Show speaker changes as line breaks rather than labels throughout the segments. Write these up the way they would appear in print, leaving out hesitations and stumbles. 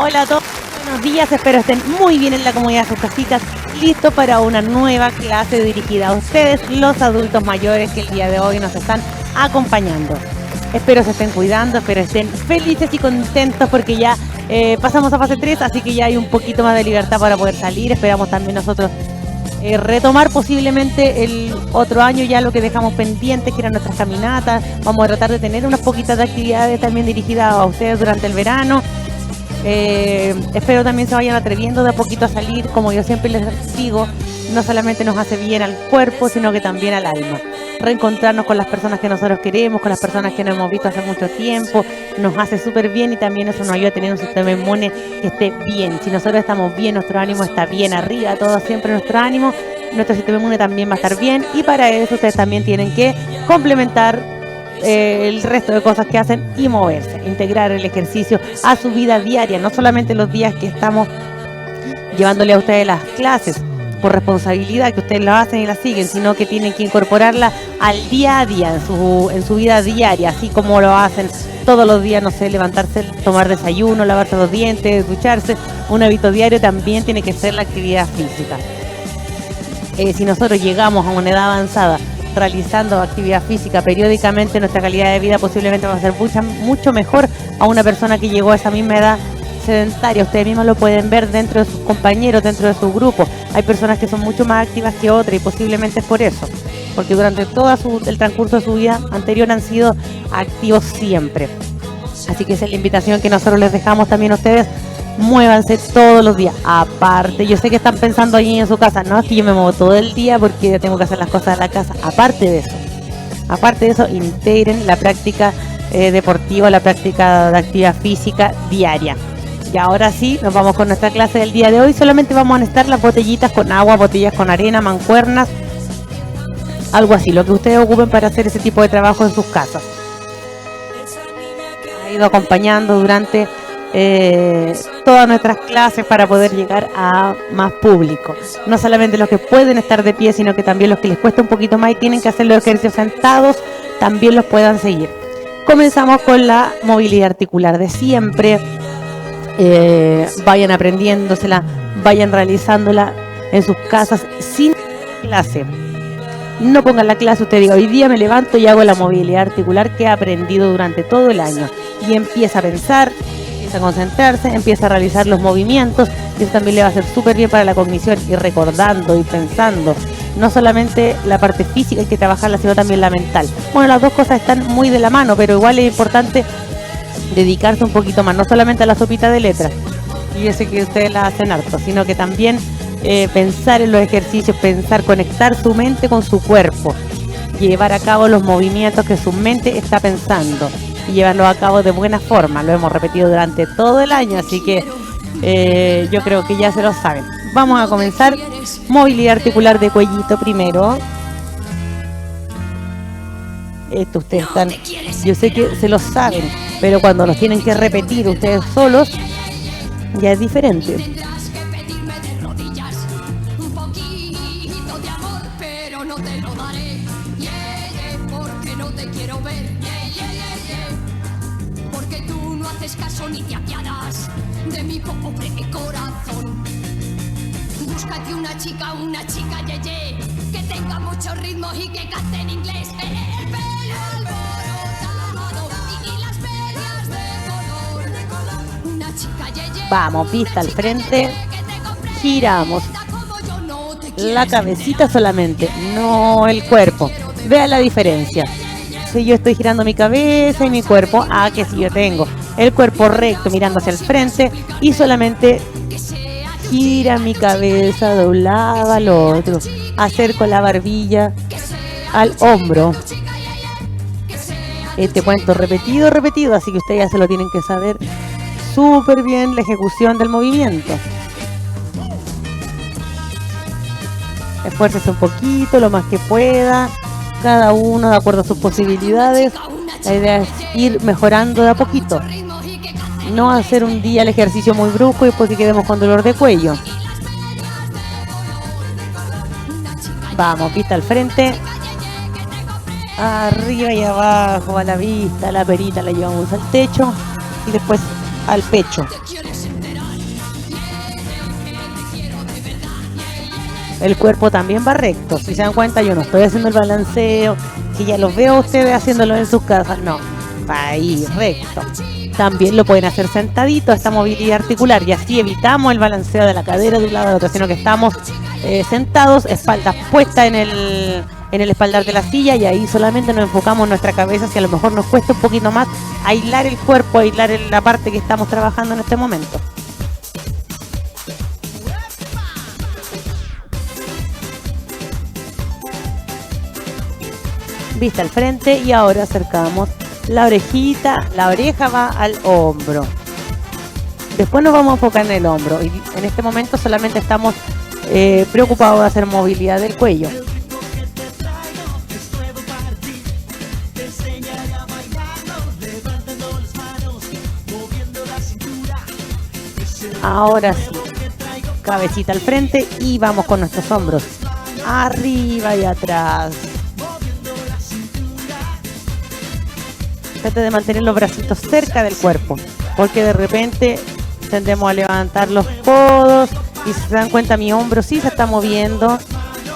Hola a todos, buenos días, espero estén muy bien en la comodidad de sus casitas, listos para una nueva clase dirigida a ustedes, los adultos mayores que el día de hoy nos están acompañando. Espero se estén cuidando, espero estén felices y contentos porque ya pasamos a fase 3, así que ya hay un poquito más de libertad para poder salir. Esperamos también nosotros retomar posiblemente el otro año ya lo que dejamos pendiente, que eran nuestras caminatas. Vamos a tratar de tener unas poquitas de actividades también dirigidas a ustedes durante el verano. Espero también se vayan atreviendo de a poquito a salir. Como yo siempre les digo, no solamente nos hace bien al cuerpo, sino que también al alma. Reencontrarnos con las personas que nosotros queremos, con las personas que no hemos visto hace mucho tiempo, nos hace súper bien y también eso nos ayuda a tener un sistema inmune que esté bien. Si nosotros estamos bien, nuestro ánimo está bien arriba, todo siempre nuestro ánimo, nuestro sistema inmune también va a estar bien, y para eso ustedes también tienen que complementar el resto de cosas que hacen y moverse, integrar el ejercicio a su vida diaria, no solamente los días que estamos llevándole a ustedes las clases por responsabilidad, que ustedes lo hacen y la siguen, sino que tienen que incorporarla al día a día, en su vida diaria, así como lo hacen todos los días, no sé, levantarse, tomar desayuno, lavarse los dientes, ducharse. Un hábito diario también tiene que ser la actividad física. Si nosotros llegamos a una edad avanzada realizando actividad física periódicamente, nuestra calidad de vida posiblemente va a ser mucho mejor a una persona que llegó a esa misma edad sedentaria. Ustedes mismos lo pueden ver dentro de sus compañeros, dentro de su grupo. Hay personas que son mucho más activas que otras y posiblemente es por eso, porque durante todo el transcurso de su vida anterior han sido activos siempre. Así que esa es la invitación que nosotros les dejamos también a ustedes. Muévanse todos los días. Aparte, yo sé que están pensando ahí en su casa, no, es que yo me muevo todo el día porque tengo que hacer las cosas de la casa. Aparte de eso, integren la práctica deportiva, la práctica de actividad física diaria. Y ahora sí, nos vamos con nuestra clase del día de hoy. Solamente vamos a necesitar las botellitas con agua, botellas con arena, mancuernas, algo así, lo que ustedes ocupen para hacer ese tipo de trabajo en sus casas. Ha ido acompañando durante todas nuestras clases para poder llegar a más público. No solamente los que pueden estar de pie, sino que también los que les cuesta un poquito más y tienen que hacer los ejercicios sentados, también los puedan seguir. Comenzamos con la movilidad articular de siempre. Vayan aprendiéndosela, vayan realizándola en sus casas sin clase. No pongan la clase, usted diga, hoy día me levanto y hago la movilidad articular que he aprendido durante todo el año, y empieza a pensar, empieza a concentrarse, empieza a realizar los movimientos, y eso también le va a hacer súper bien para la cognición, y recordando y pensando. No solamente la parte física hay que trabajarla, sino también la mental. Bueno, las dos cosas están muy de la mano, pero igual es importante dedicarse un poquito más, no solamente a la sopita de letras, y yo sé que ustedes la hacen harto, sino que también pensar en los ejercicios, conectar su mente con su cuerpo, llevar a cabo los movimientos que su mente está pensando y llevarlos a cabo de buena forma. Lo hemos repetido durante todo el año, así que yo creo que ya se lo saben. Vamos a comenzar. Movilidad articular de cuellito primero. Esto ustedes están, yo sé que se lo saben, pero cuando los tienen que repetir ustedes solos, ya es diferente.
Búscate una chica yeye, que tenga mucho ritmo y que cante en inglés. El pelo alborotado y las medias de color. Una chica yeye.
Vamos, vista al frente. Giramos la cabecita solamente, no el cuerpo. Vean la diferencia. Si yo estoy girando mi cabeza y mi cuerpo, que si yo tengo el cuerpo recto mirando hacia el frente y solamente gira mi cabeza de un lado al otro, acerco la barbilla al hombro. Este cuento repetido, así que ustedes ya se lo tienen que saber súper bien, la ejecución del movimiento. Esfuércese un poquito, lo más que pueda, cada uno de acuerdo a sus posibilidades. La idea es ir mejorando de a poquito. No hacer un día el ejercicio muy brusco y después que quedemos con dolor de cuello. Vamos, vista al frente. Arriba y abajo, a la vista, la perita la llevamos al techo y después al pecho. el cuerpo también va recto. Si se dan cuenta, yo no estoy haciendo el balanceo, que ya los veo a ustedes haciéndolo en sus casas, no, va ahí recto. También lo pueden hacer sentadito, esta movilidad articular, y así evitamos el balanceo de la cadera de un lado al otro, sino que estamos sentados, espaldas puestas en el espaldar de la silla, y ahí solamente nos enfocamos en nuestra cabeza. Si a lo mejor nos cuesta un poquito más aislar el cuerpo, aislar la parte que estamos trabajando en este momento. Vista al frente, y ahora acercamos la orejita, la oreja va al hombro. Después nos vamos a enfocar en el hombro, y en este momento solamente estamos preocupados de hacer movilidad del cuello. Ahora sí, cabecita al frente y vamos con nuestros hombros arriba y atrás. Trate de mantener los bracitos cerca del cuerpo, porque de repente tendemos a levantar los codos y, si se dan cuenta, mi hombro sí se está moviendo,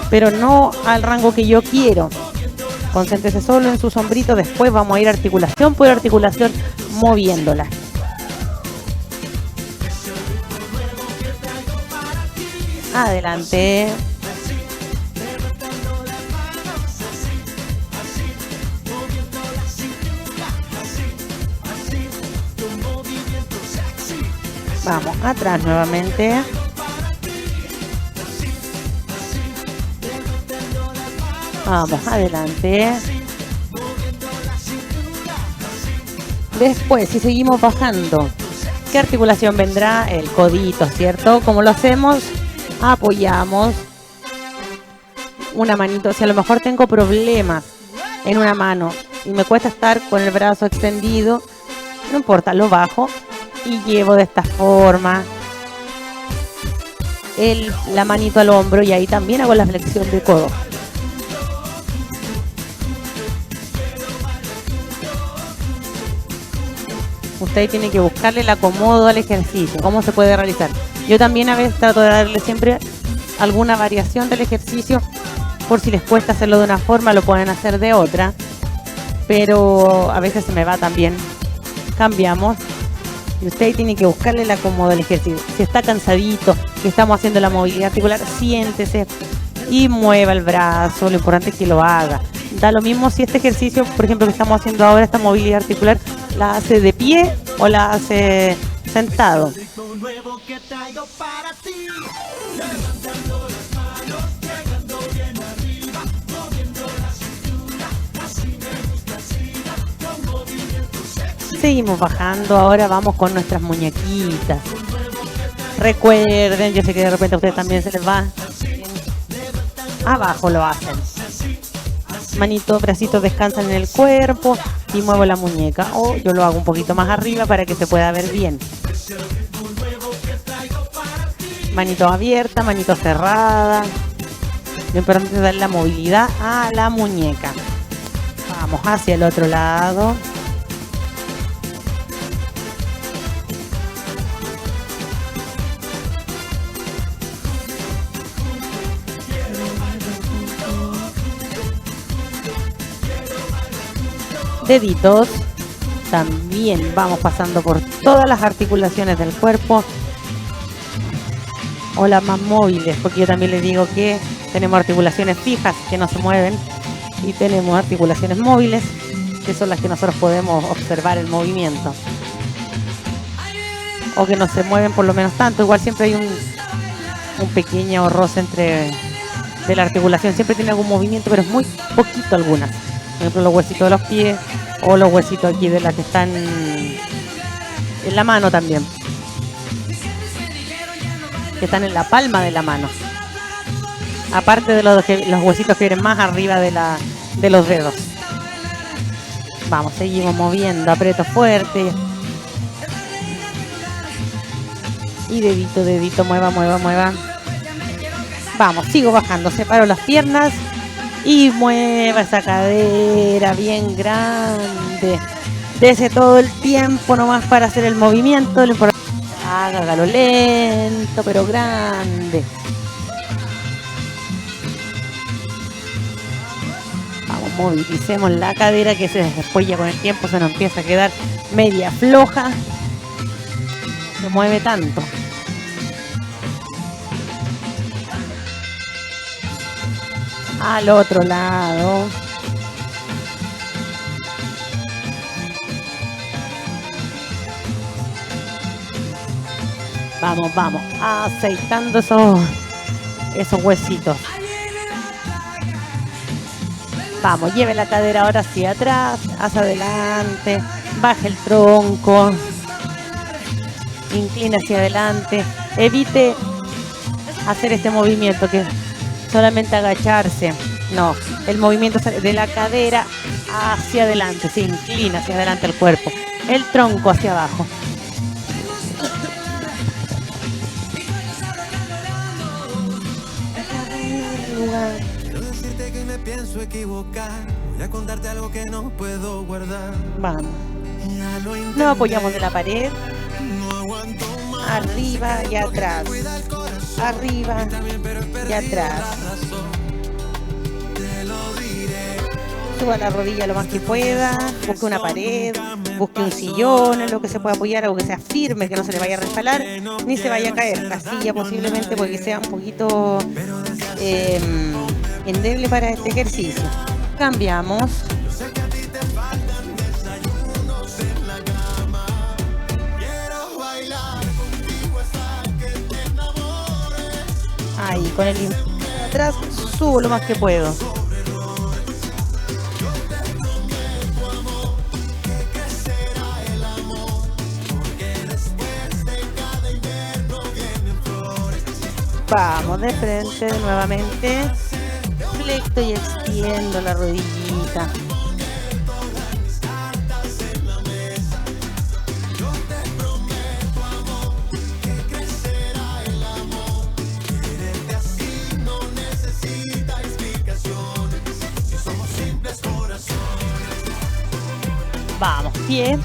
pero no al rango que yo quiero. Concéntrese solo en sus hombritos. Después vamos a ir articulación por articulación moviéndola. Adelante. Vamos atrás nuevamente. Vamos adelante. Después, si seguimos bajando, ¿qué articulación vendrá? El codito, ¿cierto? ¿Cómo lo hacemos? Apoyamos una manito. Si a lo mejor tengo problemas en una mano y me cuesta estar con el brazo extendido, no importa, lo bajo y llevo de esta forma la manito al hombro, y ahí también hago la flexión de codo. Usted tiene que buscarle el acomodo al ejercicio, cómo se puede realizar. Yo también a veces trato de darle siempre alguna variación del ejercicio, por si les cuesta hacerlo de una forma, lo pueden hacer de otra, pero a veces se me va también. Cambiamos. Y usted tiene que buscarle el acomodo del ejercicio. Si está cansadito, que estamos haciendo la movilidad articular, siéntese y mueva el brazo. Lo importante es que lo haga. Da lo mismo si este ejercicio, por ejemplo, que estamos haciendo ahora, esta movilidad articular, la hace de pie o la hace sentado. Seguimos bajando, ahora vamos con nuestras muñequitas. Recuerden, yo sé que de repente a ustedes también se les va. Abajo lo hacen. Manitos, bracitos descansan en el cuerpo y muevo la muñeca. O yo lo hago un poquito más arriba para que se pueda ver bien. Manito abierta, manito cerrada. Lo importante es dar la movilidad a la muñeca. Vamos hacia el otro lado. Deditos, también vamos pasando por todas las articulaciones del cuerpo, o las más móviles, porque yo también les digo que tenemos articulaciones fijas que no se mueven y tenemos articulaciones móviles, que son las que nosotros podemos observar el movimiento, o que no se mueven por lo menos tanto. Igual siempre hay un pequeño roce de la articulación, siempre tiene algún movimiento, pero es muy poquito algunas. Por ejemplo, los huesitos de los pies o los huesitos aquí de las que están en la mano también, que están en la palma de la mano, aparte de los huesitos que vienen más arriba de los dedos. Vamos, seguimos moviendo, aprieto fuerte y dedito, dedito, mueva, mueva, mueva. Vamos, sigo bajando, separo las piernas y mueva esa cadera bien grande. Dese todo el tiempo nomás para hacer el movimiento. Hágalo lento pero grande. Movilicemos la cadera, que después ya con el tiempo se nos empieza a quedar media floja. No se mueve tanto. Al otro lado. Vamos, vamos, aceitando esos huesitos. Vamos, lleve la cadera ahora hacia atrás, hacia adelante, baje el tronco, inclina hacia adelante, evite hacer este movimiento que es solamente agacharse. No, el movimiento de la cadera hacia adelante, se inclina hacia adelante el cuerpo, el tronco hacia abajo.
Pienso equivocar, voy a contarte algo que no puedo guardar.
Vamos. Nos apoyamos de la pared. Arriba y atrás. Arriba y atrás. Suba la rodilla lo más que pueda. Busque una pared. Busque un sillón en lo que se pueda apoyar, algo que sea firme, que no se le vaya a resbalar ni se vaya a caer. La silla posiblemente porque sea un poquito endeble para este ejercicio. Cambiamos. Ahí, con el atrás, subo lo más que puedo. Vamos de frente nuevamente. Flecto y extiendo la rodillita. Vamos, pie.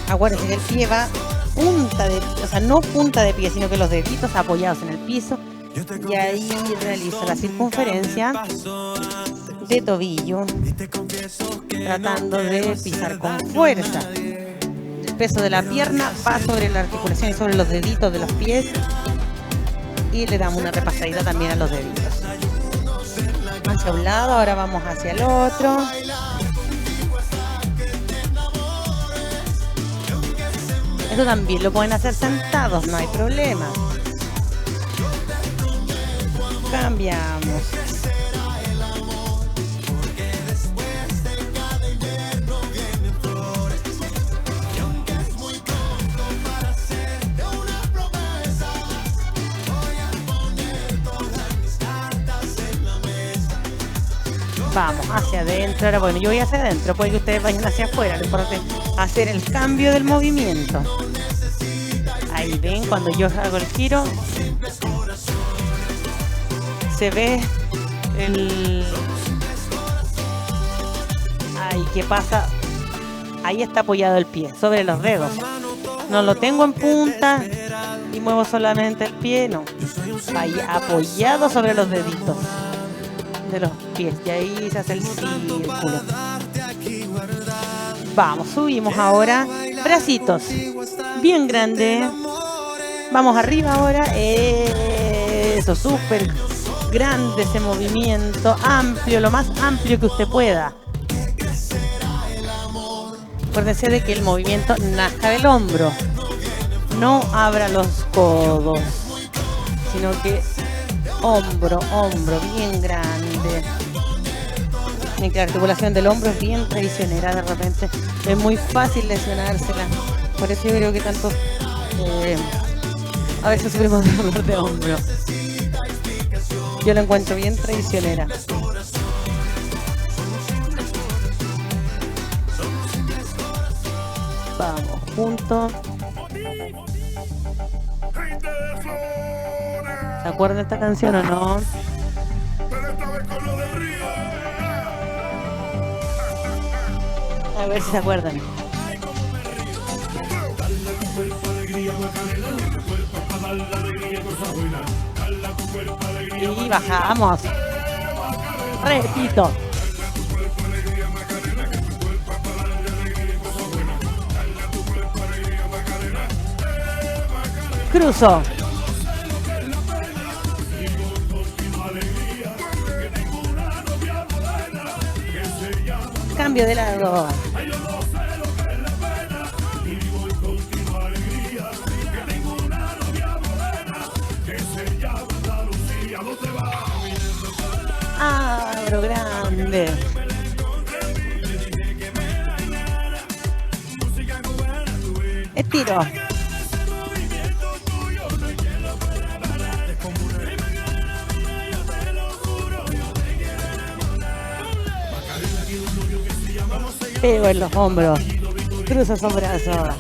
Acuérdense que el pie va punta de, o sea, no punta de pie, sino que los deditos apoyados en el piso. Y ahí realizo la circunferencia de tobillo, tratando de pisar con fuerza. El peso de la pierna va sobre la articulación y sobre los deditos de los pies. Y le damos una repasadita también a los deditos. Hacia un lado, ahora vamos hacia el otro. Esto también lo pueden hacer sentados, no hay problema. Cambiamos. Vamos hacia adentro. Ahora, bueno, yo voy hacia adentro, puede que ustedes vayan hacia afuera. Lo importante es hacer el cambio del movimiento. Ahí ven, cuando yo hago el giro, se ve el... Ahí, ¿qué pasa? Ahí está apoyado el pie, sobre los dedos. No lo tengo en punta y muevo solamente el pie, no. Ahí apoyado sobre los deditos de los pies. Y ahí se hace el círculo. Vamos, subimos ahora. Bracitos bien grande. Vamos arriba ahora. Eso, súper grande ese movimiento, amplio, lo más amplio que usted pueda. Acuérdense de que el movimiento nazca del hombro, no abra los codos, sino que hombro, hombro, bien grande. Y que la articulación del hombro es bien traicionera, de repente es muy fácil lesionársela. Por eso yo creo que tanto a veces sufrimos de dolor de hombro. Yo lo encuentro bien traicionera. Vamos, juntos. ¿Se acuerdan de esta canción o no? A ver si se acuerdan. Y bajamos. Repito. Cruzo. Cambio de lado. Abro grande. Estiro. Pego en los hombros. Cruzo esos brazos.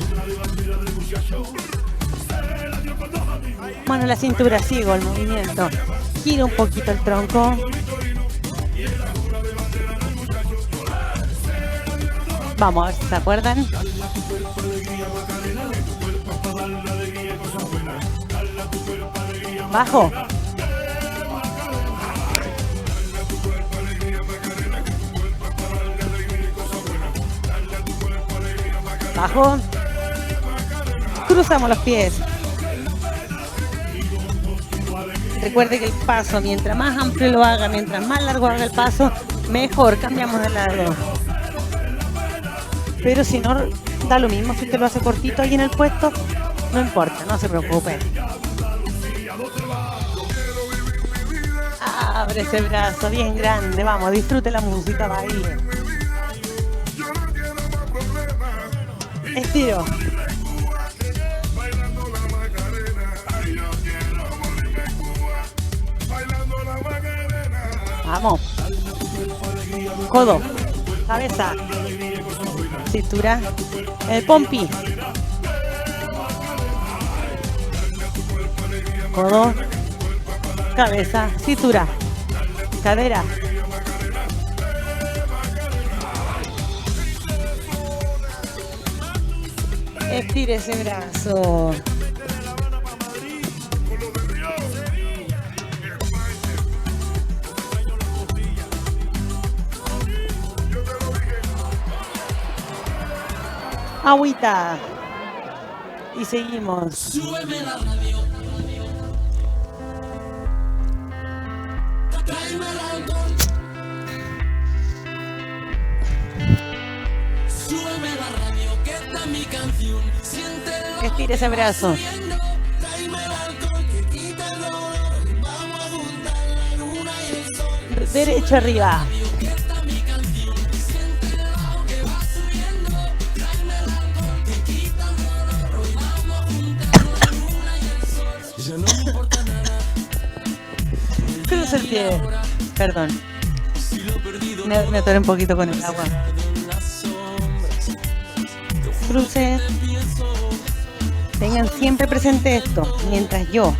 Mano en la cintura, sigo el movimiento. Giro un poquito el tronco. Vamos a ver si se acuerdan. Bajo. Bajo. Cruzamos los pies. Recuerde que el paso, mientras más amplio lo haga, mientras más largo haga el paso, mejor. Cambiamos de lado. Pero si no, da lo mismo si te lo hace cortito ahí en el puesto, no importa, no se preocupe. Abre ese brazo bien grande, vamos, disfrute la música, baile. Estiro. Vamos. Codo. Cabeza. Cintura. El pompi. Codo. Cabeza. Cintura. Cadera. Estire ese brazo. Agüita. Y seguimos.
Súbeme la radio. Tráeme el alcohol. Súbeme la radio, que esta es mi canción. Siéntelo.
Estire ese brazo.
Tráeme el alcohol, que quita el dolor. Vamos a juntar la luna y el sol.
Derecho arriba. Cruza el pie. Perdón. Me atoré un poquito con el agua. Cruce. Tengan siempre presente esto. Mientras yo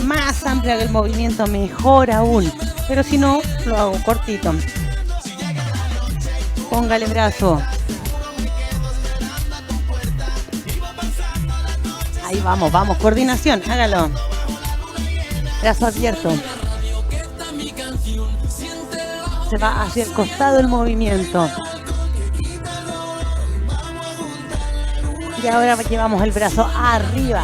más amplia haga el movimiento, mejor aún. Pero si no, lo hago cortito. Póngale brazo. Ahí vamos, vamos. Coordinación, hágalo. Brazo abierto. Se va hacia el costado el movimiento. Y ahora llevamos el brazo arriba.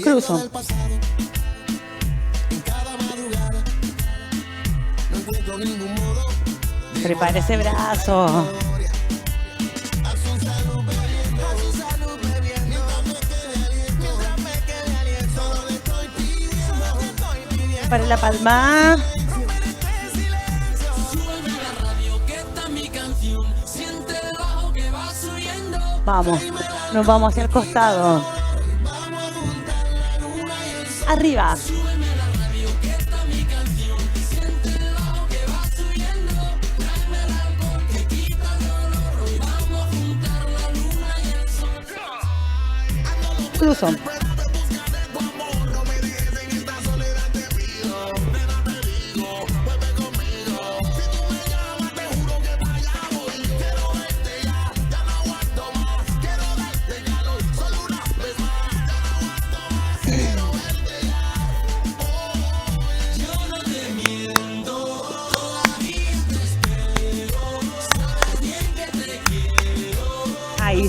Cruzo. Prepare ese brazo. Para la palma. Vamos, nos vamos hacia el costado. Arriba. Cruzo.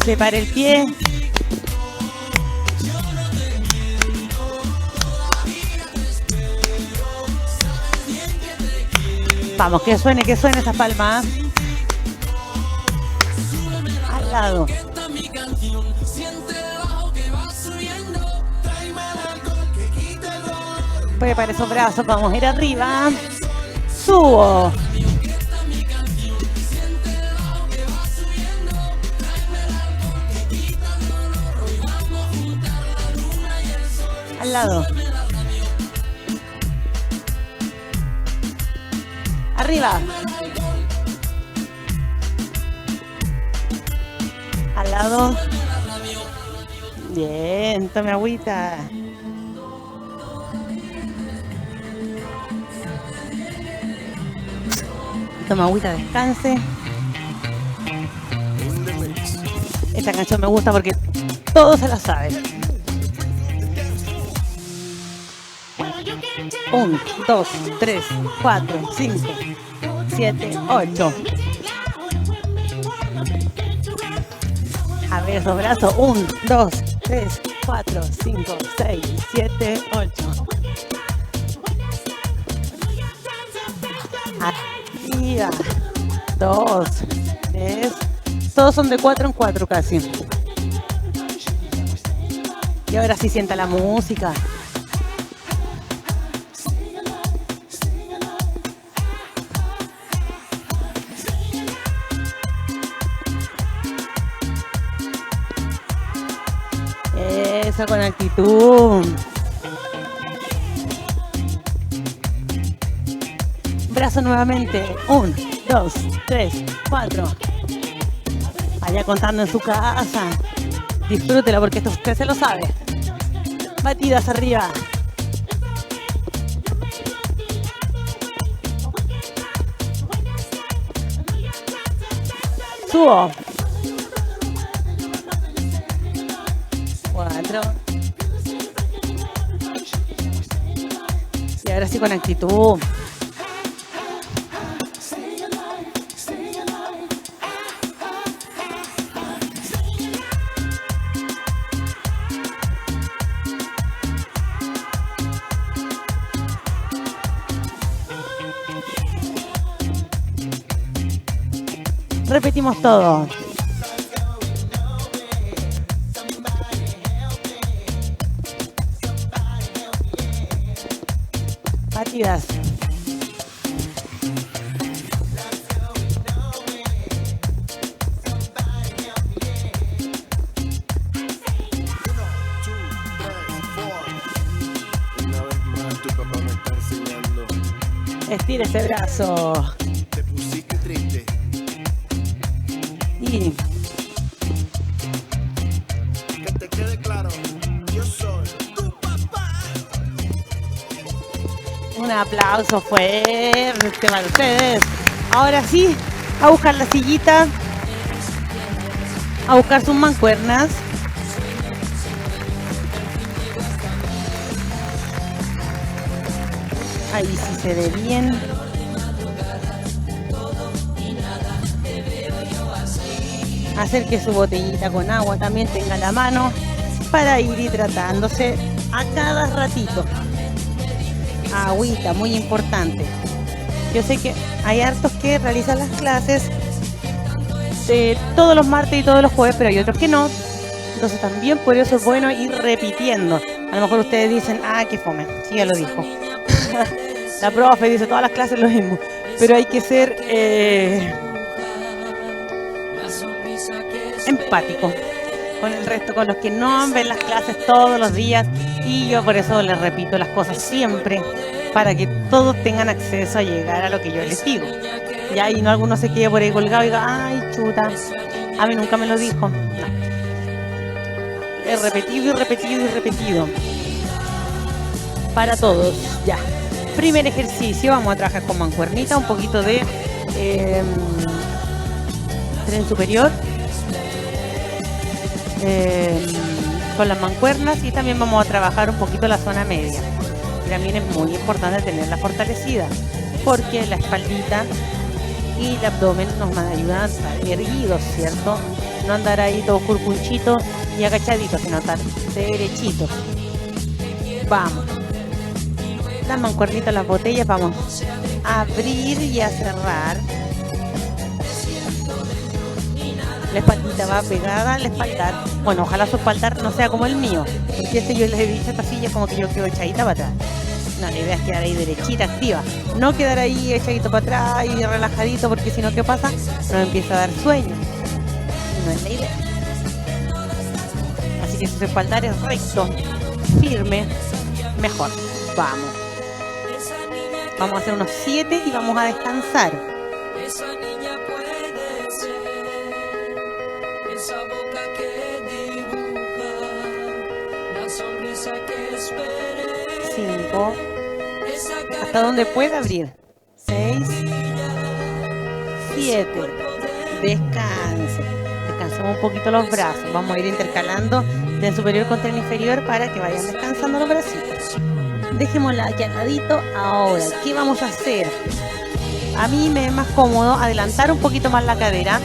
Separe el pie. Vamos, que suene esa palma. Al lado. Prepare esos brazos, vamos a ir arriba. Subo. Al lado. Arriba. Al lado. Bien, tome agüita. Toma agüita, descanse. Esta canción me gusta porque todos se la saben. 1, 2, 3, 4, 5, 7, 8. A ver esos brazos. 1, 2, 3, 4, 5, 6, 7, 8. Arriba. 2, 3. Todos son de 4 en 4 casi. Y ahora sí sienta la música. Eso, con actitud. Brazo nuevamente. 1, 2, 3, 4. Vaya contando en su casa. Disfrútelo porque esto usted se lo sabe. Batidas arriba. Subo. 4. Y ahora sí con actitud. Repetimos todo. Batidas. Estira ese brazo.
Te pusiste triste.
Y
Que te quede claro, yo soy tu papá.
un aplauso fuerte para ustedes. Ahora sí, a buscar la sillita, a buscar sus mancuernas. Ahí sí se ve bien. Hacer que su botellita con agua también tenga a la mano para ir hidratándose a cada ratito. Agüita, muy importante. Yo sé que hay hartos que realizan las clases todos los martes y todos los jueves, pero hay otros que no. Entonces también por eso es bueno ir repitiendo. A lo mejor ustedes dicen, ah, qué fome, sí, ya lo dijo. La profe dice todas las clases lo mismo, pero hay que ser empático con el resto, con los que no ven las clases todos los días, y yo por eso les repito las cosas siempre, para que todos tengan acceso a llegar a lo que yo les digo. Y ahí no alguno se quede por ahí colgado y diga, ay, chuta, a mí nunca me lo dijo. No. He repetido y repetido y repetido. Para todos, ya. Primer ejercicio, vamos a trabajar con mancuernita, un poquito de tren superior. Con las mancuernas, y también vamos a trabajar un poquito la zona media. Y también es muy importante tenerla fortalecida, porque la espaldita y el abdomen nos van a ayudar a estar erguidos, ¿cierto? No andar ahí todo curcunchito y agachadito, sino estar derechito. Vamos. Las mancuernitas, las botellas, vamos a abrir y a cerrar. La espaldita va pegada al espaldar. Bueno, ojalá su espaldar no sea como el mío, porque yo les he dicho, esta silla como que yo quedo echadita para atrás. No, la idea es quedar ahí derechita, activa. No quedar ahí echadito para atrás y relajadito, porque si no, ¿qué pasa? Nos empieza a dar sueño. Y no es la idea. Así que si su espaldar es recto, firme, mejor. Vamos. Vamos a hacer unos 7 y vamos a descansar.
Esa niña puede ser esa boca que dibuja la sonrisa que esperé.
5. Hasta donde pueda abrir. 6. 7. Descanse. Descansemos un poquito los brazos. Vamos a ir intercalando del superior contra el inferior para que vayan descansando los bracitos. Dejémosla ya al ladito. Ahora, ¿qué vamos a hacer? A mí me es más cómodo adelantar un poquito más la cadera,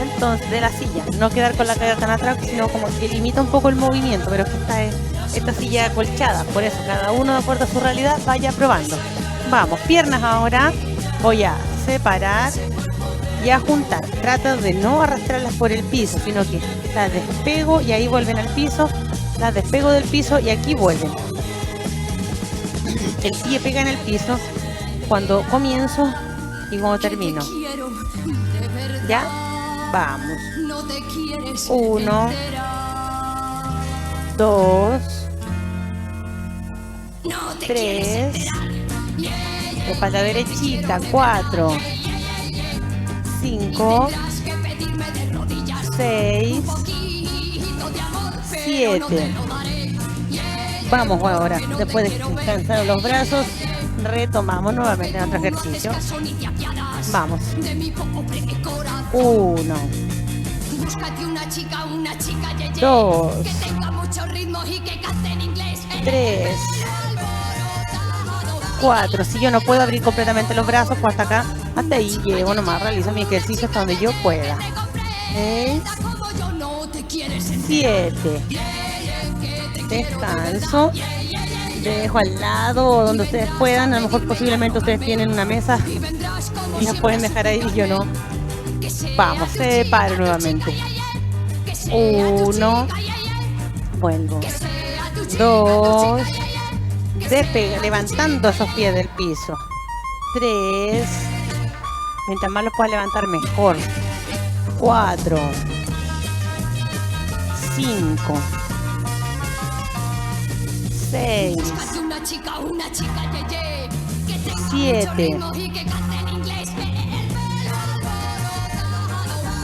entonces, de la silla. No quedar con la cadera tan atrás, sino como que limita un poco el movimiento. Pero es que esta silla acolchada. Por eso, cada uno de acuerdo a su realidad vaya probando. Vamos, piernas ahora. Voy a separar y a juntar. Trata de no arrastrarlas por el piso, sino que las despego y ahí vuelven al piso. Las despego del piso y aquí vuelven. El pie pega en el piso cuando comienzo y cuando termino. ¿Ya? Vamos. 1, 2, 3. Espalda derechita. 4, 5, 6, 7. Vamos ahora, después de descansar los brazos, retomamos nuevamente nuestro ejercicio. Vamos. 1, 2, 3, 4. Si yo no puedo abrir completamente los brazos, pues hasta ahí llego nomás, realizo mi ejercicio hasta donde yo pueda. 6, 7. Descanso. Dejo al lado donde ustedes puedan. A lo mejor posiblemente ustedes tienen una mesa y la pueden dejar ahí y yo no. Vamos, separo nuevamente. 1. Vuelvo. 2. Despega, levantando esos pies del piso. 3. Mientras más los pueda levantar, mejor. 4. 5. 6, 7,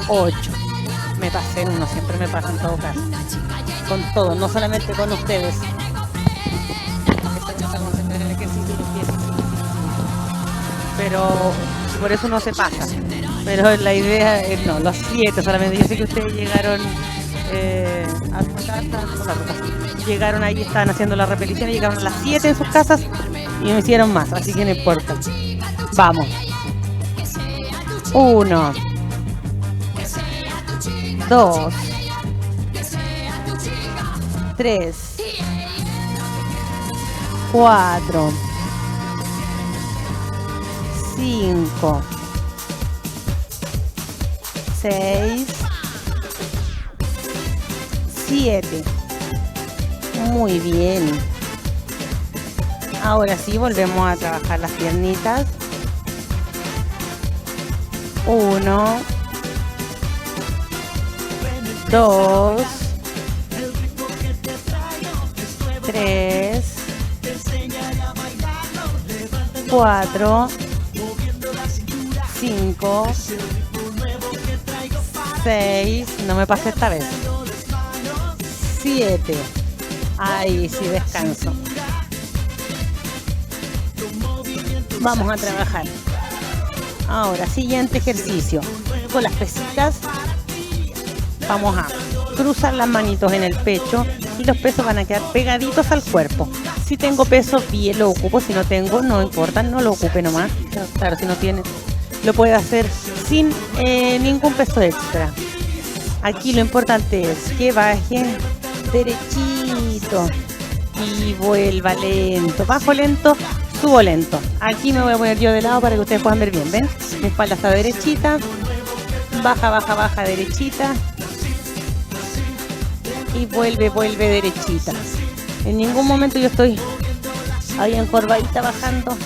8. Me pasé en uno, siempre me pasa en todo caso. Con todo, no solamente con ustedes. Pero por eso no se pasa. Pero la idea es no, los 7 solamente. Yo sé que ustedes llegaron a su casa, llegaron ahí, estaban haciendo la repetición y llegaron a las 7 en sus casas y no hicieron más, así que no importa. Vamos. 1, 2, 3, 4, 5, 6, 7. Muy bien. Ahora sí, volvemos a trabajar las piernitas. 1, 2, 3, 4, 5, 6. No me pasé esta vez. 7. Ahí sí, descanso. Vamos a trabajar. Ahora, siguiente ejercicio. Con las pesitas vamos a cruzar las manitos en el pecho y los pesos van a quedar pegaditos al cuerpo. Si tengo peso, bien lo ocupo. Si no tengo, no importa, no lo ocupe nomás. Claro, si no tiene, lo puede hacer sin ningún peso extra. Aquí lo importante es que baje derechito y vuelva lento, bajo lento, subo lento. Aquí me voy a poner yo de lado para que ustedes puedan ver bien, ¿ven? Mi espalda está derechita, baja, baja, baja, derechita y vuelve, vuelve derechita. En ningún momento yo estoy ahí encorvadita bajando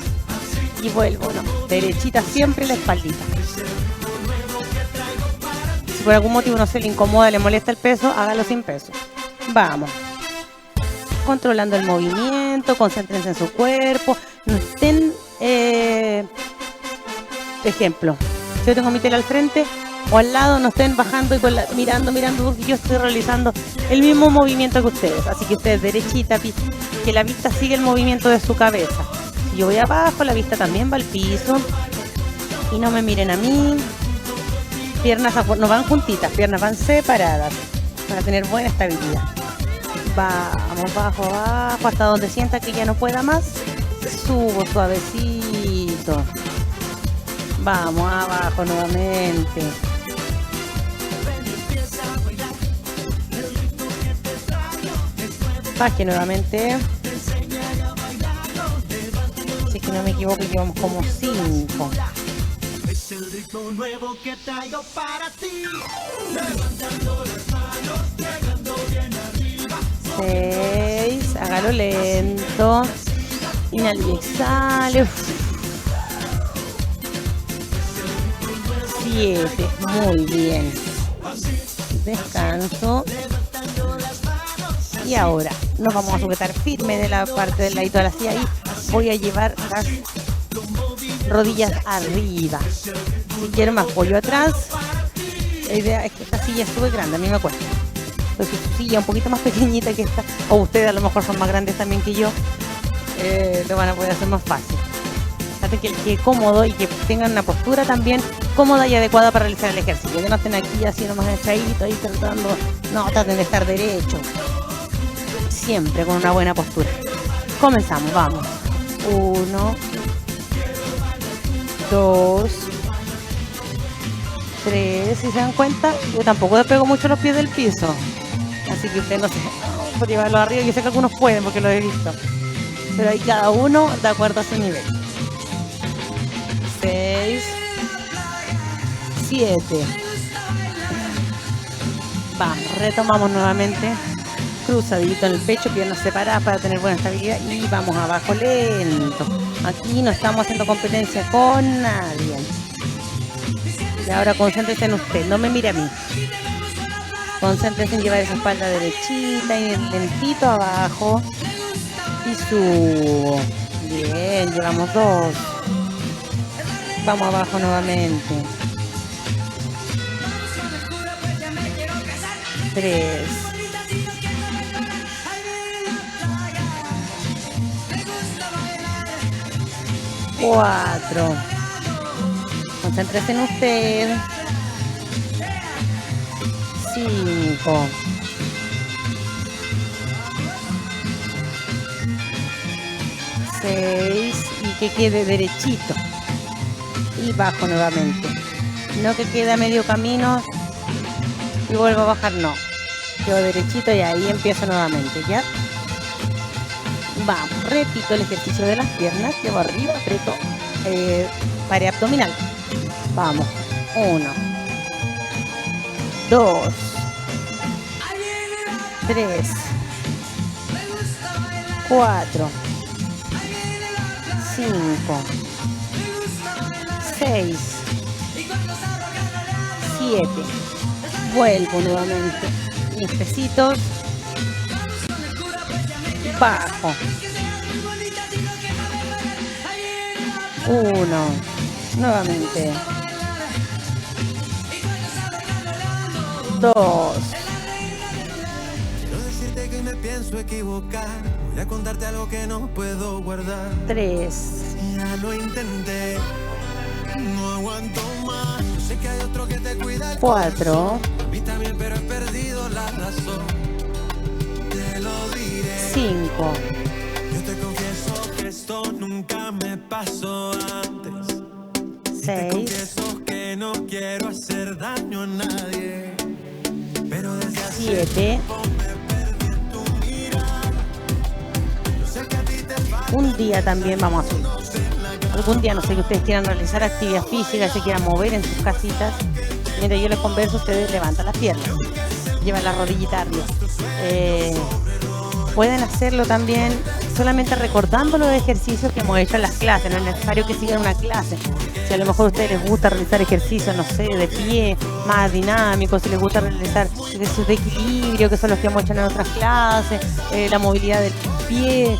y vuelvo, no, derechita siempre la espaldita. Si por algún motivo no se le incomoda, le molesta el peso, hágalo sin peso. Vamos. Controlando el movimiento, concéntrense en su cuerpo. No estén, ejemplo, si yo tengo mi tela al frente o al lado, no estén bajando y con mirando, porque yo estoy realizando el mismo movimiento que ustedes. Así que ustedes derechita, que la vista sigue el movimiento de su cabeza. Si yo voy abajo, la vista también va al piso. Y no me miren a mí. Piernas no van juntitas, piernas van separadas para tener buena estabilidad. Vamos, bajo, abajo, hasta donde sienta que ya no pueda más. Subo suavecito. Vamos, abajo nuevamente. Baje nuevamente. Si es que no me equivoco, llevamos como 5.
Es el ritmo nuevo que traigo para ti.
6, hágalo lento. Inhala y exhale. 7, muy bien. Descanso. Y ahora nos vamos a sujetar firme de la parte del ladito de la silla y voy a llevar las rodillas arriba. Si quiero me apoyo atrás. La idea es que esta silla es súper grande, a mí me cuesta. Entonces su silla un poquito más pequeñita que esta, o ustedes a lo mejor son más grandes también que yo, lo van a poder hacer más fácil. Fíjate que quede cómodo y que tengan una postura también cómoda y adecuada para realizar el ejercicio. Que no estén aquí así nomás echaditos ahí tratando, no, traten de estar derecho. Siempre con una buena postura. Comenzamos, vamos. 1, 2, 3. Si se dan cuenta, yo tampoco despego mucho los pies del piso. Así que ustedes no sé, por llevarlo arriba. Yo sé que algunos pueden porque lo he visto. Pero ahí cada uno de acuerdo a su nivel. 6, 7. Vamos, retomamos nuevamente. Cruzadito en el pecho, piernas separadas para tener buena estabilidad. Y vamos abajo lento. Aquí no estamos haciendo competencia con nadie. Y ahora concéntrese en usted, no me mire a mí. Concéntrese en llevar esa espalda derechita y lentito abajo. Y subo. Bien, llevamos 2. Vamos abajo nuevamente. 3. 4. Concéntrese en usted. 5. 6. Y que quede derechito. Y bajo nuevamente. No que quede a medio camino y vuelvo a bajar, no. Quedo derechito y ahí empiezo nuevamente, ¿ya? Vamos, repito el ejercicio de las piernas, llevo arriba, aprieto pared abdominal. Vamos, 1, 2, 3, 4, 5, 6, 7. Vuelvo nuevamente. Mis pesitos. Bajo. 1. Nuevamente. 2.
Quiero decirte que me pienso equivocar. Voy a contarte algo que no puedo guardar.
3.
Ya lo intenté. No aguanto más. Yo sé que hay otro que te cuida.
4.
A mí también, pero he perdido la razón. Te lo diré.
5.
Yo te confieso que esto nunca me pasó antes. Te
6.
confieso que no quiero hacer daño a nadie.
7. Un día también vamos a subir. Algún día, no sé, que ustedes quieran realizar actividad física, se quieran mover en sus casitas. Mientras yo les converso, ustedes levantan las piernas, llevan la rodillita arriba. Pueden hacerlo también solamente recordando los ejercicios que hemos hecho en las clases. No es necesario que sigan una clase. Si a lo mejor a ustedes les gusta realizar ejercicios, no sé, de pie, más dinámicos, si les gusta realizar ejercicios de equilibrio, que son los que hemos hecho en otras clases, la movilidad del pie,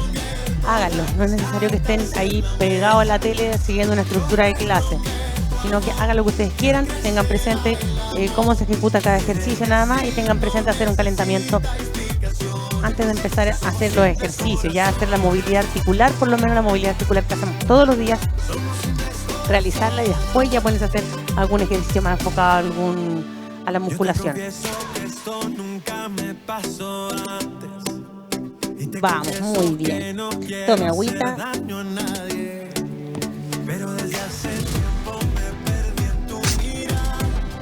háganlo. No es necesario que estén ahí pegados a la tele siguiendo una estructura de clase, sino que hagan lo que ustedes quieran, tengan presente cómo se ejecuta cada ejercicio nada más, y tengan presente hacer un calentamiento antes de empezar a hacer los ejercicios, ya hacer la movilidad articular, por lo menos la movilidad articular que hacemos todos los días, realizarla, y después ya ponerse a hacer algún ejercicio más enfocado a la musculación. Vamos, muy bien. Tome agüita.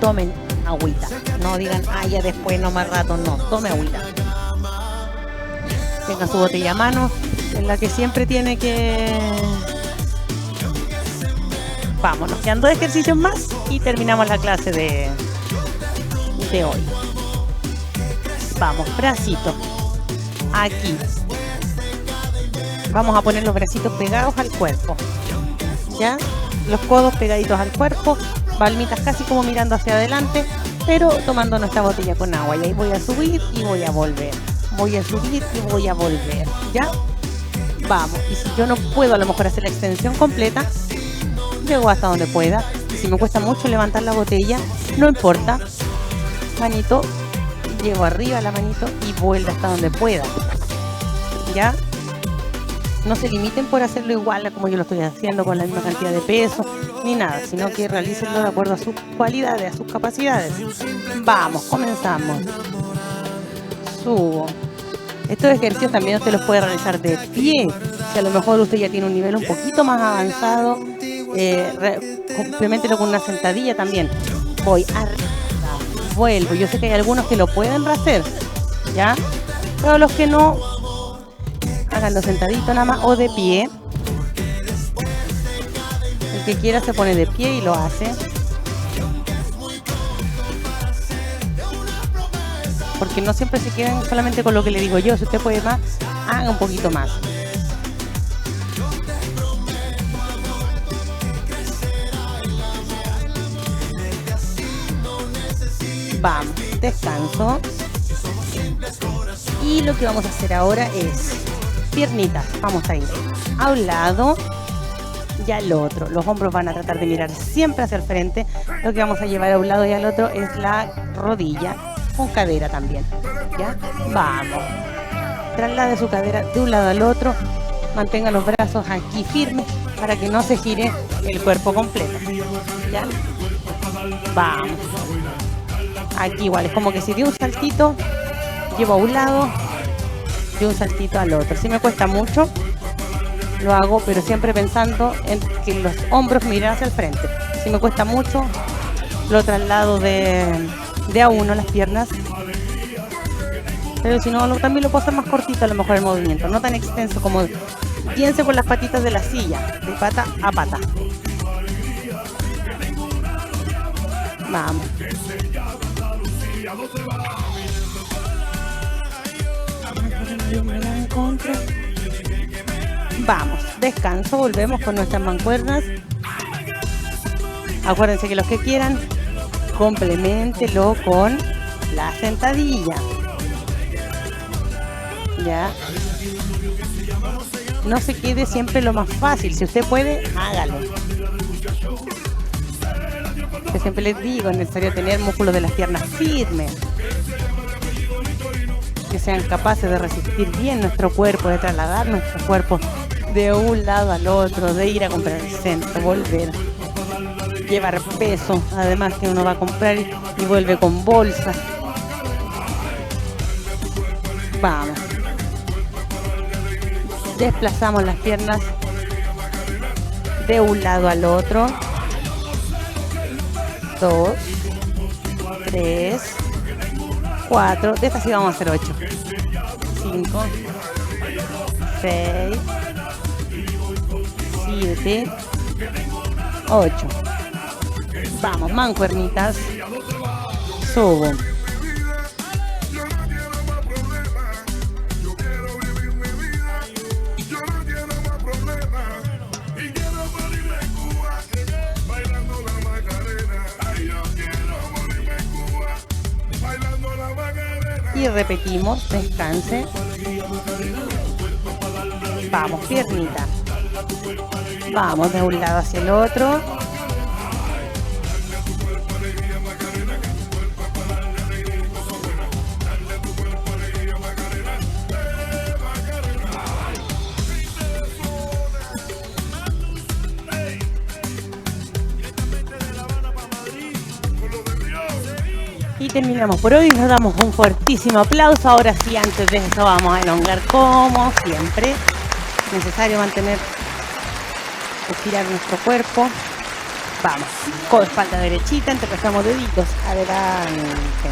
Tomen agüita. No digan, ya después, no más rato. No, tome agüita. Tenga su botella a mano, en la que siempre tiene que... Vamos, nos quedan 2 ejercicios más y terminamos la clase de hoy. Vamos, bracito. Aquí. Vamos a poner los bracitos pegados al cuerpo. ¿Ya? Los codos pegaditos al cuerpo. Palmitas casi como mirando hacia adelante, pero tomando nuestra botella con agua. Y ahí voy a subir y voy a volver. Voy a subir y voy a volver. ¿Ya? Vamos. Y si yo no puedo a lo mejor hacer la extensión completa, llego hasta donde pueda. Y si me cuesta mucho levantar la botella, no importa. Manito, llego arriba la manito y vuelvo hasta donde pueda. ¿Ya? No se limiten por hacerlo igual a como yo lo estoy haciendo, con la misma cantidad de peso, ni nada, sino que realícenlo de acuerdo a sus cualidades, a sus capacidades. Vamos, comenzamos. Subo. Estos ejercicios también usted los puede realizar de pie. Si a lo mejor usted ya tiene un nivel un poquito más avanzado, compleméntelo con una sentadilla también. Voy arriba, vuelvo. Yo sé que hay algunos que lo pueden hacer, ¿ya? Pero los que no, háganlo sentadito nada más o de pie. El que quiera se pone de pie y lo hace. Porque no siempre se quedan solamente con lo que le digo yo. Si usted puede más, haga un poquito más. Vamos, descanso. Y lo que vamos a hacer ahora es piernitas. Vamos a ir a un lado y al otro. Los hombros van a tratar de mirar siempre hacia el frente. Lo que vamos a llevar a un lado y al otro es la rodilla, con cadera también. ¿Ya? Vamos. Traslade su cadera de un lado al otro. Mantenga los brazos aquí firmes para que no se gire el cuerpo completo. ¿Ya? Vamos. Aquí igual, es como que si di un saltito, llevo a un lado y un saltito al otro. Si me cuesta mucho, lo hago, pero siempre pensando en que los hombros miren hacia el frente. Si me cuesta mucho, lo traslado de a uno las piernas. Pero si no, también lo puedo hacer más cortito a lo mejor el movimiento, no tan extenso como piense con las patitas de la silla, de pata a pata. Vamos. Vamos, descanso, volvemos con nuestras mancuernas. Acuérdense que los que quieran, compleméntelo con la sentadilla. Ya. No se quede siempre lo más fácil. Si usted puede, hágalo. Yo siempre les digo, es necesario tener músculos de las piernas firmes, que sean capaces de resistir bien nuestro cuerpo, de trasladar nuestro cuerpo de un lado al otro, de ir a comprar el centro, volver, llevar peso, además que uno va a comprar y vuelve con bolsa. Vamos. Desplazamos las piernas de un lado al otro. 2, 3, 4, de estas sí vamos a hacer 8. 5, 6, 7, 8. Vamos, mancuernitas. Subo. Y repetimos, descanse. Vamos, piernita. Vamos de un lado hacia el otro. Y terminamos por hoy, nos damos un fuertísimo aplauso. Ahora sí, antes de eso vamos a elongar como siempre. Necesario mantener, estirar nuestro cuerpo. Vamos, con espalda derechita, entrecruzamos deditos, adelante.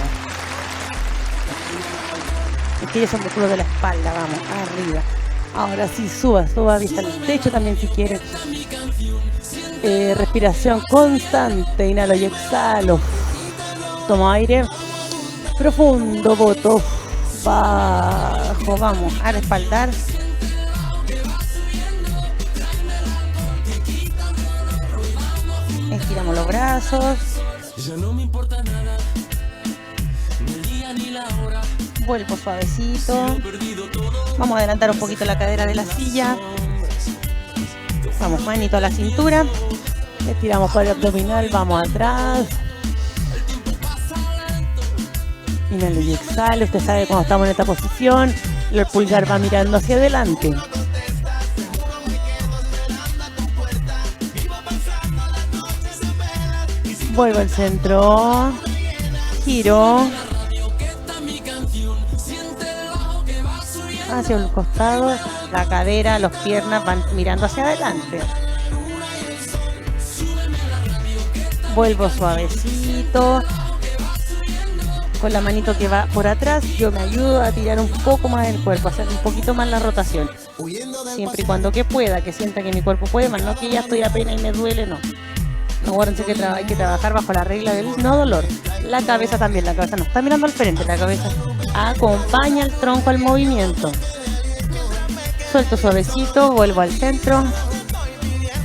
Es que ellos son músculos de la espalda, vamos, arriba. Ahora sí, suba vista al techo también si quiere. Respiración constante, inhalo y exhalo. Tomo aire profundo, boto bajo, vamos a respaldar. Estiramos los brazos. Vuelvo suavecito. Vamos a adelantar un poquito la cadera de la silla. Vamos, manito a la cintura. Estiramos por el abdominal, vamos atrás. Inhalo y exhalo. Usted sabe cuando estamos en esta posición, el pulgar va mirando hacia adelante. Vuelvo al centro. Giro. Hacia un costado. La cadera, las piernas van mirando hacia adelante. Vuelvo suavecito. Con la manito que va por atrás, yo me ayudo a tirar un poco más el cuerpo, a hacer un poquito más la rotación. Siempre y cuando que pueda, que sienta que mi cuerpo puede, más no que ya estoy apenas y me duele, no. Acuérdense que hay que trabajar bajo la regla del no dolor. La cabeza también, la cabeza no está mirando al frente, la cabeza acompaña el tronco al movimiento. Suelto suavecito, vuelvo al centro.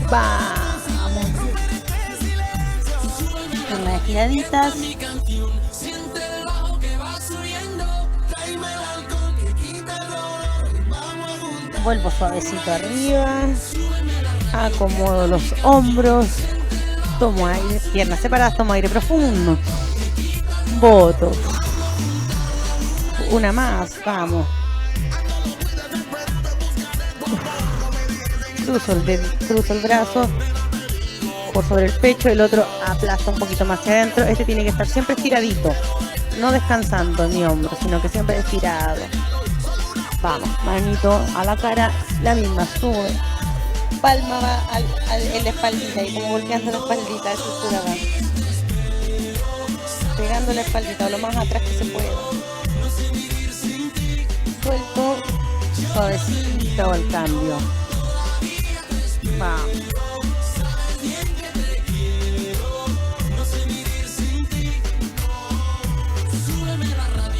Vamos. Unas giraditas. Vuelvo suavecito arriba. Acomodo los hombros. Tomo aire, piernas separadas, tomo aire profundo. Boto. Una más, vamos. Cruzo el brazo por sobre el pecho, el otro aplasta un poquito más hacia adentro. Este tiene que estar siempre estiradito, no descansando en mi hombro, sino que siempre estirado. Vamos, manito a la cara, la misma, sube. Palma va en la espaldita y como volteando la espaldita, de cintura va. Pegando la espaldita lo más atrás que se pueda. Suelto, suavecito al cambio. Vamos.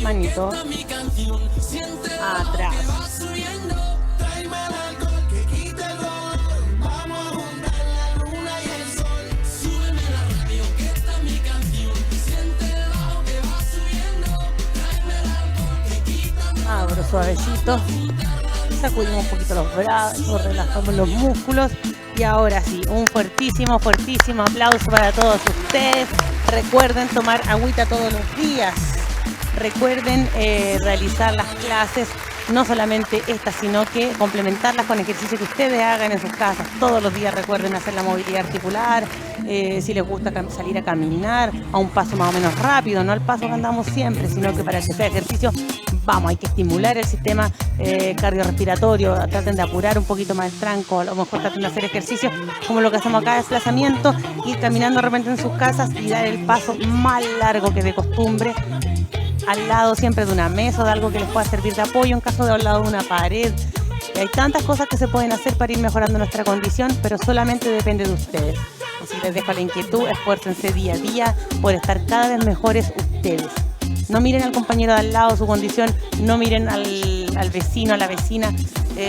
Manito atrás. Abro suavecito. Sacudimos un poquito los brazos, relajamos los músculos. Y ahora sí, un fuertísimo aplauso para todos ustedes. Recuerden tomar agüita todos los días. Recuerden realizar las clases, no solamente estas, sino que complementarlas con ejercicios que ustedes hagan en sus casas. Todos los días recuerden hacer la movilidad articular, si les gusta salir a caminar a un paso más o menos rápido, no al paso que andamos siempre, sino que para que sea ejercicio, vamos, hay que estimular el sistema cardiorrespiratorio, traten de apurar un poquito más el tranco, a lo mejor traten de hacer ejercicios como lo que hacemos acá, desplazamiento, ir caminando de repente en sus casas y dar el paso más largo que de costumbre. al lado siempre de una mesa o de algo que les pueda servir de apoyo en caso de al lado de una pared. Hay tantas cosas que se pueden hacer para ir mejorando nuestra condición, pero solamente depende de ustedes. Así les dejo la inquietud, esfuércense día a día por estar cada vez mejores ustedes. No miren al compañero de al lado, su condición, no miren al vecino, a la vecina,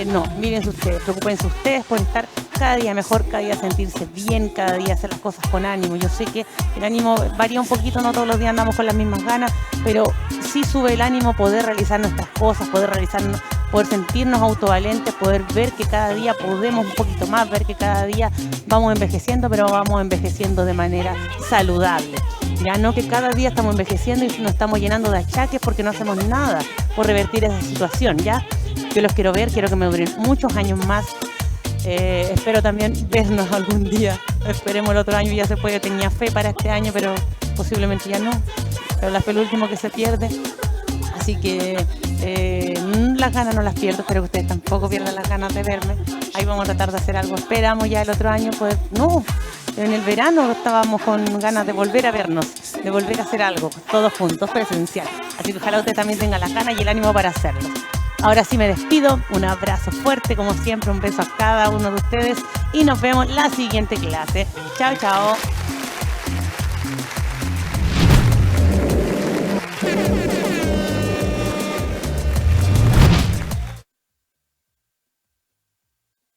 no, mírense ustedes, preocúpense ustedes por estar cada día mejor, cada día sentirse bien, cada día hacer las cosas con ánimo. Yo sé que el ánimo varía un poquito, no todos los días andamos con las mismas ganas, pero sí sube el ánimo poder realizar nuestras cosas, poder sentirnos autovalentes, poder ver que cada día podemos un poquito más, ver que cada día vamos envejeciendo, pero vamos envejeciendo de manera saludable. Ya no que cada día estamos envejeciendo y nos estamos llenando de achaques porque no hacemos nada por revertir esa situación, ¿ya? Yo los quiero ver, quiero que me duren muchos años más. Espero también vernos algún día. Esperemos el otro año, ya se puede. Tenía fe para este año, pero posiblemente ya no. Pero la fe es lo último que se pierde. Así que las ganas no las pierdo. Espero que ustedes tampoco pierdan las ganas de verme. Ahí vamos a tratar de hacer algo. Esperamos ya el otro año poder... No, en el verano estábamos con ganas de volver a vernos, de volver a hacer algo, todos juntos, presencial. Así que ojalá ustedes también tengan las ganas y el ánimo para hacerlo. Ahora sí me despido, un abrazo fuerte como siempre, un beso a cada uno de ustedes y nos vemos en la siguiente clase. Chao, chao.